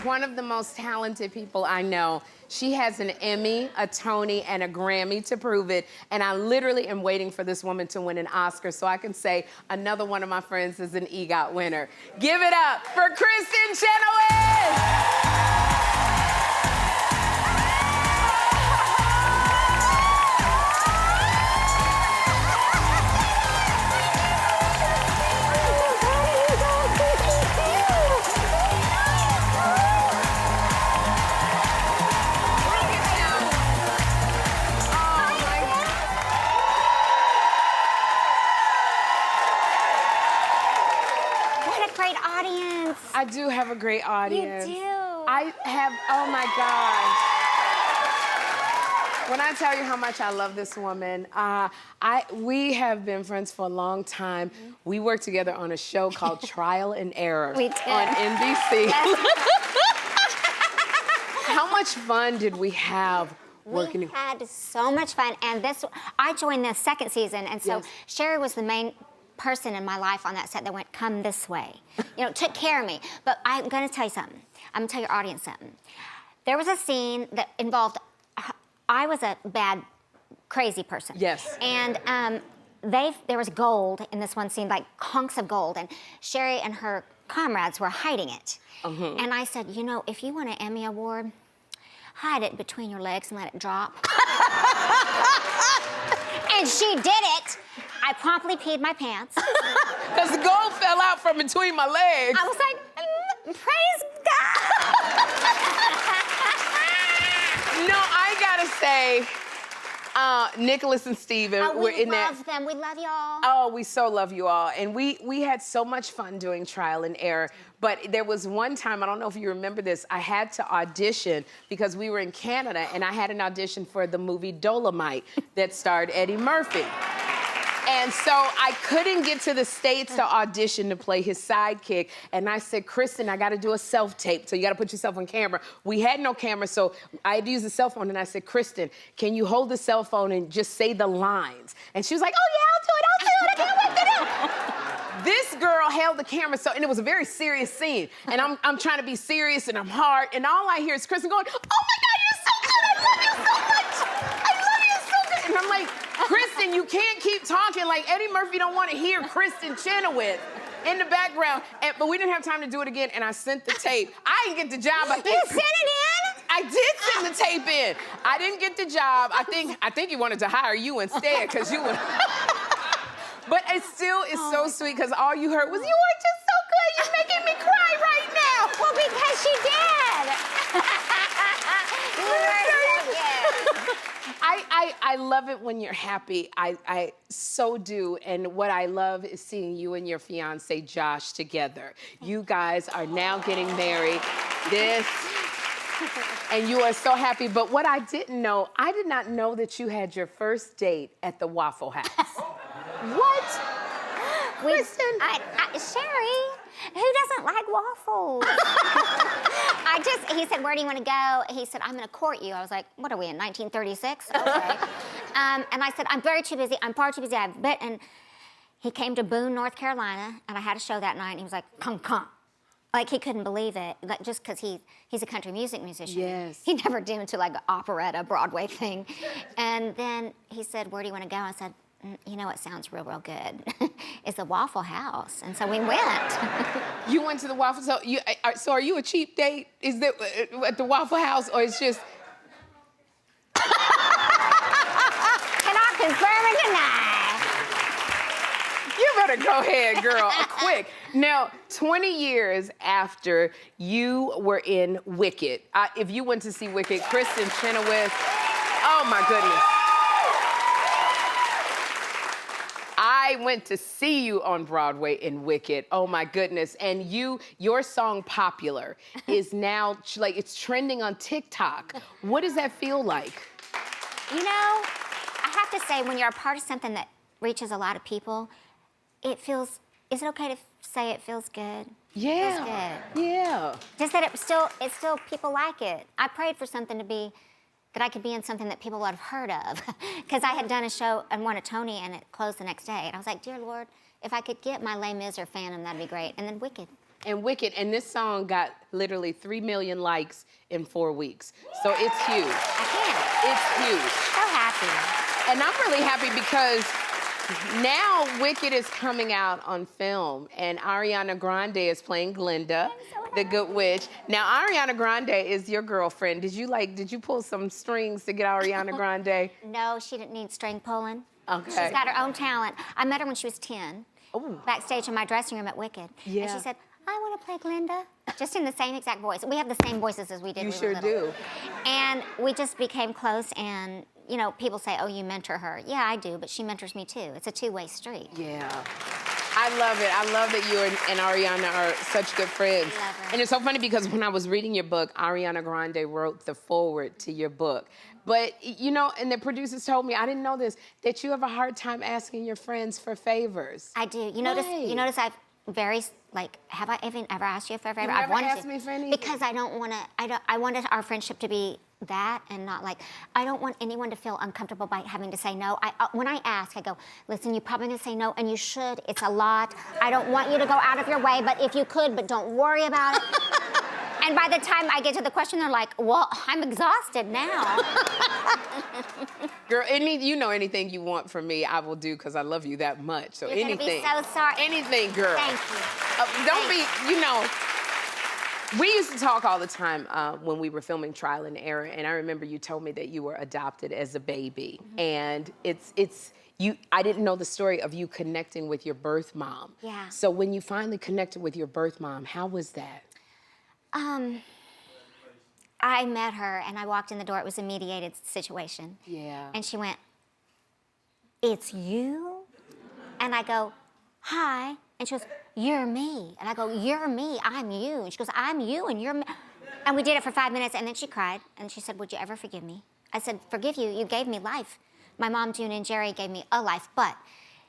one of the most talented people I know. She has an Emmy, a Tony, and a Grammy to prove it. And I literally am waiting for this woman to win an Oscar so I can say another one of my friends is an EGOT winner. Give it up for Kristin Chenoweth! Great audience. I do have a great audience. You do. I have, oh my gosh. When I tell you how much I love this woman, we have been friends for a long time. We worked together on a show called Trial and Error We did. on NBC. Yes. How much fun did we have working? We had so much fun, and I joined the second season, and so Yes. Sherri was the main person in my life on that set that went, come this way. You know, took care of me. But I'm gonna tell you something. I'm gonna tell your audience something. There was a scene that involved, I was a bad, crazy person. Yes. And there was gold in this one scene, like hunks of gold, and Sherri and her comrades were hiding it. And I said, you know, if you want an Emmy Award, hide it between your legs and let it drop. And she did it. I promptly peed my pants. Because the gold fell out from between my legs. I was like, praise God. No, I gotta say, Nicholas and Steven were in that. We love them. We love y'all. Oh, we so love you all. And we had so much fun doing Trial and Error. But there was one time, I don't know if you remember this, I had to audition because we were in Canada and I had an audition for the movie Dolomite that starred Eddie Murphy. And so I couldn't get to the States to audition to play his sidekick. And I said, Kristin, I gotta do a self-tape, so you gotta put yourself on camera. We had no camera, so I had to use the cell phone, and I said, Kristin, can you hold the cell phone and just say the lines? And she was like, oh yeah, I'll do it, I can't wait to do it. This girl held the camera, and it was a very serious scene. And I'm trying to be serious, and I'm hard, and all I hear is Kristin going, oh my God, you're so good, I love you so much. I love you so good. And I'm like, Kristin, you can't keep talking like Eddie Murphy don't want to hear Kristin Chenoweth in the background. But we didn't have time to do it again, and I sent the tape. I didn't get the job. You sent it in? I did send the tape in. I didn't get the job. I think he wanted to hire you instead, because you were. But it still is so sweet, because all you heard was, you are just so good. You're making me cry right now. Well, because she did. You were so good. I love it when you're happy. I so do. And what I love is seeing you and your fiance, Josh, together. You guys are now getting married. And you are so happy. But what I didn't know, I did not know that you had your first date at the Waffle House. What? Kristin? Sherri, who doesn't like waffles? He said, where do you want to go? He said, I'm going to court you. I was like, what are we in, 1936? Okay. And I said, I'm very too busy. I'm far too busy. And he came to Boone, North Carolina, and I had a show that night, and he was like, come. Like, he couldn't believe it, like, just because he's a country music musician. Yes. He never did into like an operetta, Broadway thing. And then he said, where do you want to go? I said, you know what sounds real good? It's the Waffle House. And so we went. You went to the Waffle House. So are you a cheap date? Is that at the Waffle House, or it's just? Cannot confirm or deny. You better go ahead, girl, quick. Now, 20 years after you were in Wicked, if you went to see Wicked, Kristin Chenoweth, oh my goodness. I went to see you on Broadway in Wicked. Oh my goodness. And your song Popular is now, like, it's trending on TikTok. What does that feel like? You know, I have to say, when you're a part of something that reaches a lot of people, is it okay to say it feels good? Yeah. It feels good. Yeah. Just that it's still people like it. I prayed for something to be, that I could be in something that people would have heard of. Because I had done a show and won a Tony, and it closed the next day. And I was like, dear Lord, if I could get my Les Mis or Phantom, that'd be great. And then Wicked and Wicked. And this song got literally 3 million likes in 4 weeks. So it's huge. I can't. It's huge. So happy. And I'm really happy because now Wicked is coming out on film, and Ariana Grande is playing Glinda, the Good Witch. Now, Ariana Grande is your girlfriend. Did you pull some strings to get Ariana Grande? No, she didn't need string pulling. Okay. She's got her own talent. I met her when she was 10, backstage in my dressing room at Wicked. Yeah. And she said, I want to play Glinda, just in the same exact voice. We have the same voices as we did You when we sure were little. do. And we just became close, and you know, people say, oh, you mentor her. Yeah, I do, but she mentors me too. It's a two-way street. Yeah. I love it. I love that you and Ariana are such good friends. I love her. And it's so funny because when I was reading your book, Ariana Grande wrote the foreword to your book. But, you know, and the producers told me, I didn't know this, that you have a hard time asking your friends for favors. I do. You Why? notice I've have I even ever asked you for a favor? You've I've never wanted asked to. me for anything? Because I wanted our friendship to be that and not like, I don't want anyone to feel uncomfortable by having to say no. When I ask, I go, listen, you're probably gonna say no, and you should. It's a lot. I don't want you to go out of your way, but if you could, but don't worry about it. And by the time I get to the question, they're like, well, I'm exhausted now. Girl, anything you want from me, I will do because I love you that much. So You're anything. gonna be so sorry. Anything, girl. Thank you. Don't be, we used to talk all the time when we were filming Trial and Error, and I remember you told me that you were adopted as a baby. Mm-hmm. And I didn't know the story of you connecting with your birth mom. Yeah. So when you finally connected with your birth mom, how was that? I met her and I walked in the door. It was a mediated situation. Yeah. And she went, it's you? And I go, hi. And she goes, you're me. And I go, you're me, I'm you. And she goes, I'm you and you're me. And we did it for 5 minutes and then she cried and she said, would you ever forgive me? I said, forgive you, you gave me life. My mom, June, and Jerry gave me a life, but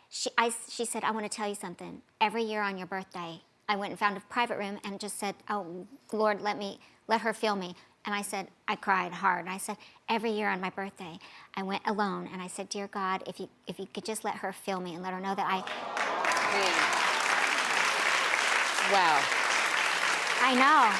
she said, I want to tell you something. Every year on your birthday, I went and found a private room and just said, oh, Lord, let her feel me. And I said, I cried hard. And I said, every year on my birthday, I went alone and I said, dear God, if you could just let her feel me and let her know that Wow. I know.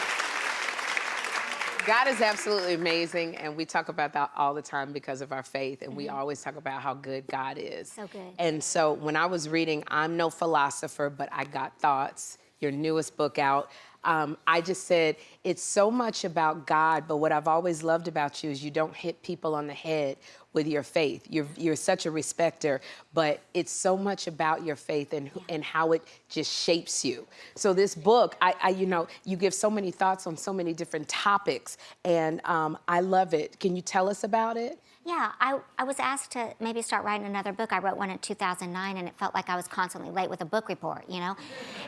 God is absolutely amazing, and we talk about that all the time because of our faith, and we always talk about how good God is. So good. And so when I was reading I'm No Philosopher, But I Got Thoughts, your newest book out, I just said, it's so much about God, but what I've always loved about you is you don't hit people on the head with your faith. You're such a respecter, but it's so much about your faith and how it just shapes you. So this book, you give so many thoughts on so many different topics, and I love it. Can you tell us about it? Yeah, I was asked to maybe start writing another book. I wrote one in 2009, and it felt like I was constantly late with a book report, you know?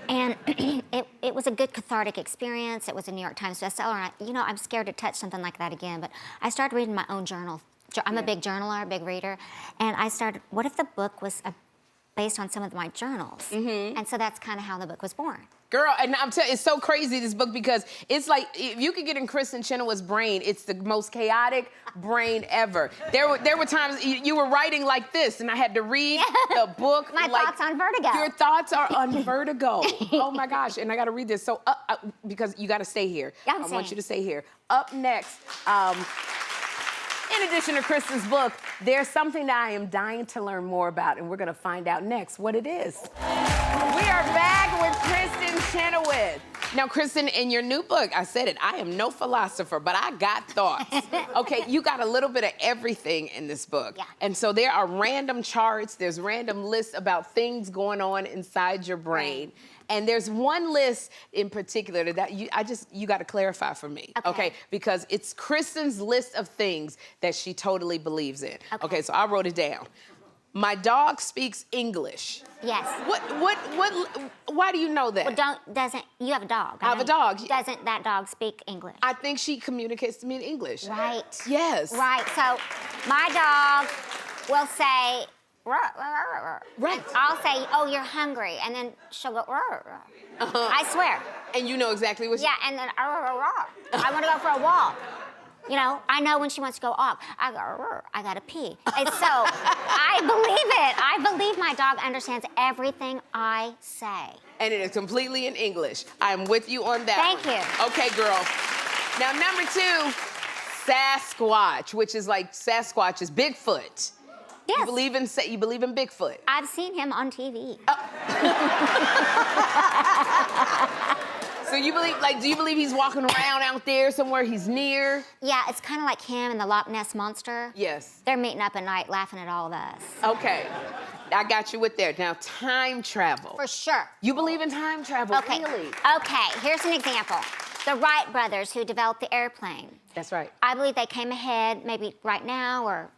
And it was a good cathartic experience. It was a New York Times bestseller, and I'm scared to touch something like that again, but I started reading my own journal. I'm a big journaler, a big reader, and I started, what if the book was based on some of my journals? Mm-hmm. And so that's kind of how the book was born. Girl, and I'm telling you, it's so crazy, this book, because it's like, if you could get in Kristin Chenoweth's brain, it's the most chaotic brain ever. There were times you were writing like this, and I had to read the book. My thoughts on vertigo. Your thoughts are on vertigo. Oh my gosh, and I gotta read this. So, because you gotta stay here. Yeah, I want you to stay here. Up next, in addition to Kristin's book, there's something that I am dying to learn more about, and we're gonna find out next what it is. We are back with Kristin Chenoweth. Now, Kristin, in your new book, I said it, I am no philosopher, but I got thoughts. Okay, you got a little bit of everything in this book. Yeah. And so there are random charts, there's random lists about things going on inside your brain. Right. And there's one list in particular that you got to clarify for me, okay? Because it's Kristin's list of things that she totally believes in. Okay, so I wrote it down. My dog speaks English. Yes. Why do you know that? Well, you have a dog. I have a dog. Doesn't that dog speak English? I think she communicates to me in English. Right. Yes. Right, so my dog will say, right. I'll say, oh, you're hungry, and then she'll go, I swear. And you know exactly what she... Yeah, and then, I want to go for a walk. You know, I know when she wants to go off. I go, I gotta pee. And so, I believe it. I believe my dog understands everything I say. and it is completely in English. I'm with you on that. Thank you. Okay, girl. Now, number 2, Sasquatch, which is like Sasquatch is Bigfoot. Yes. You believe in Bigfoot? I've seen him on TV. So you believe, do you believe he's walking around out there somewhere he's near? Yeah, it's kind of like him and the Loch Ness Monster. Yes. They're meeting up at night laughing at all of us. Okay. I got you with there. Now, time travel. For sure. You believe in time travel, Okay. really? Okay, here's an example. The Wright brothers who developed the airplane. That's right. I believe they came ahead, maybe right now or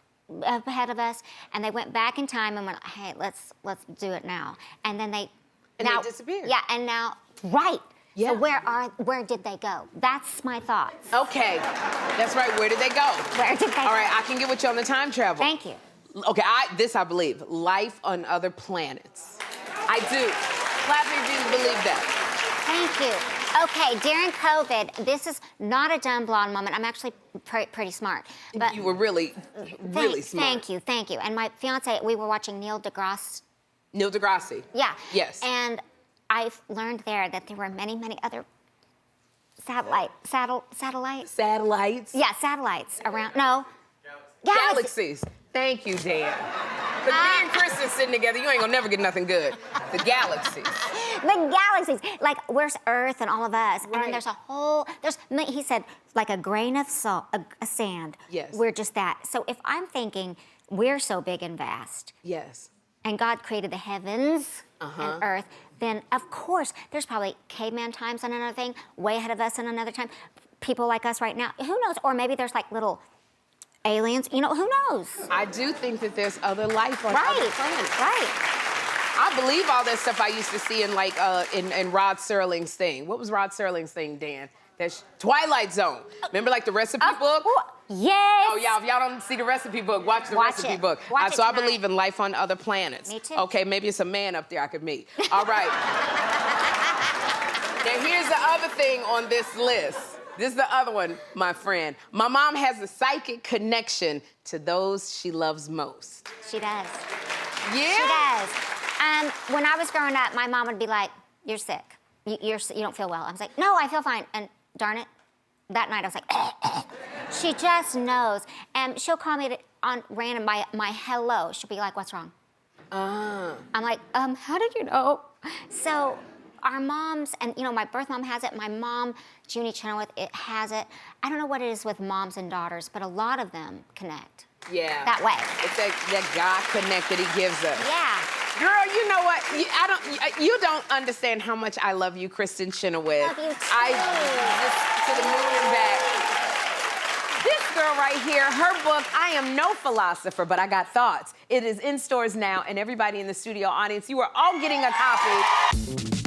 ahead of us, and they went back in time and went, hey, let's do it now. And then they they disappeared. Yeah, and now, right. Yeah. So where did they go? That's my thoughts. Okay. That's right. Where did they go? Where did they go? All right, I can get with you on the time travel. Thank you. Okay, I believe. Life on other planets. I do. Clap if you believe that. Thank you. Okay, during COVID, this is not a dumb blonde moment. I'm actually pretty smart. But You were really smart. Thank you. And my fiance, we were watching Neil deGrasse. Neil deGrasse. Yeah. Yes. And I've learned there that there were many, many other satellites. Satellites. Yeah, satellites around. No. Galaxies. Thank you, Dan. Because me and Kristin sitting together, you ain't gonna never get nothing good. The galaxies. The galaxies. Like, where's Earth and all of us? And Right. then there's a whole, he said, like a grain of salt, a sand. Yes. We're just that. So if I'm thinking we're so big and vast, Yes. and God created the heavens and earth, then of course there's probably caveman times on another thing, way ahead of us in another time. People like us right now, who knows? Or maybe there's like little aliens, who knows? I do think that there's other life on other planets. Right. I believe all that stuff I used to see in in Rod Serling's thing. What was Rod Serling's thing, Dan? That's Twilight Zone. Remember like the recipe book? Yes. Oh, y'all, if y'all don't see the recipe book, watch the recipe book. Watch it So I tonight. believe in life on other planets. Me too. Okay, maybe it's a man up there I could meet. All right. Now here's the other thing on this list. This is the other one, my friend. My mom has a psychic connection to those she loves most. She does. Yeah? She does. When I was growing up, my mom would be like, you're sick. You don't feel well. I was like, no, I feel fine. And darn it, that night I was like, she just knows. And she'll call me on random my hello. She'll be like, what's wrong? I'm like, how did you know? So our moms, and my birth mom has it, my mom, Kristin Chenoweth, it has it. I don't know what it is with moms and daughters, but a lot of them connect. Yeah. That way. It's that God connect that he gives us. Yeah. Girl, you know what? You don't understand how much I love you, Kristin Chenoweth. Love you too. I just to the moon and back. This girl right here, her book, I Am No Philosopher, But I Got Thoughts. It is in stores now, and everybody in the studio audience, you are all getting a copy.